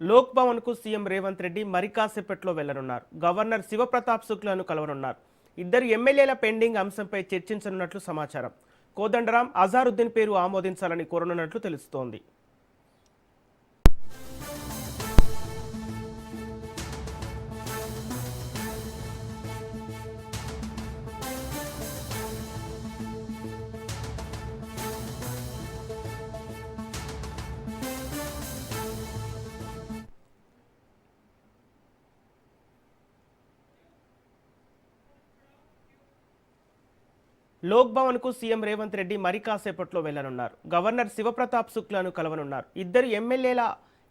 లోక్ భవన్ కు సీఎం రేవంత్ రెడ్డి మరి కాసేపట్లో వెళ్లనున్నారు. గవర్నర్ శివప్రతాప్ శుక్లాను కలవనున్నారు. ఇద్దరు ఎమ్మెల్యేల పెండింగ్ అంశంపై చర్చించనున్నట్లు సమాచారం. కోదండరాం, అజారుద్దీన్ పేరు ఆమోదించాలని కోరనున్నట్లు తెలుస్తోంది. లోక్ భవన్ కు సీఎం రేవంత్ రెడ్డి మరి కాసేపట్లో వెళ్లనున్నారు. గవర్నర్ శివప్రతాప్ శుక్లాను కలవనున్నారు. ఇద్దరు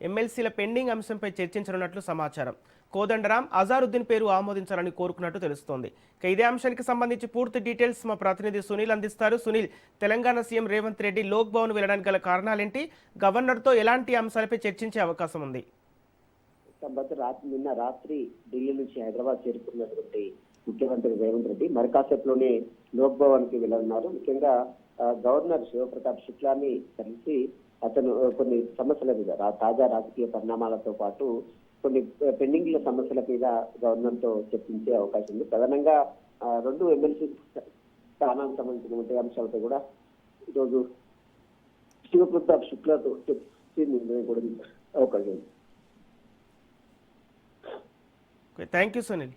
ఎమ్మెల్సీల పెండింగ్ అంశంపై చర్చించనున్నట్లు సమాచారం. కోదండరాం, అజారుద్దీన్ పేరు ఆమోదించాలని కోరుకున్నట్టు తెలుస్తోంది. ఇదే అంశానికి సంబంధించి పూర్తి డీటెయిల్స్ మా ప్రతినిధి సునీల్ అందిస్తారు. సునీల్, తెలంగాణ సీఎం రేవంత్ రెడ్డి లోక్ భవన్ వెళ్లడానికి గల కారణాలేంటి? గవర్నర్తో ఎలాంటి అంశాలపై చర్చించే అవకాశం ఉంది? నిన్న రాత్రి ఢిల్లీ నుంచి హైదరాబాద్ చేరుకున్నటువంటి ముఖ్యమంత్రి రేవంత్ రెడ్డి మరి కాసేపులోనే లోక్ భవన్ కి వెళ్ళనున్నారు. ముఖ్యంగా గవర్నర్ శివప్రతాప్ శుక్లాని కలిసి అతను కొన్ని సమస్యల మీద తాజా రాజకీయ పరిణామాలతో పాటు కొన్ని పెండింగ్ల సమస్యల మీద గవర్నర్ తో చర్చించే అవకాశం ఉంది. ప్రధానంగా రెండు ఎమ్మెల్సీ స్థానానికి సంబంధించినటువంటి అంశాలతో కూడా ఈరోజు శివప్రతాప్ శుక్లాతో చర్చించే నిర్ణయం కూడా అవకాశం ఉంది. Thank you Sunil.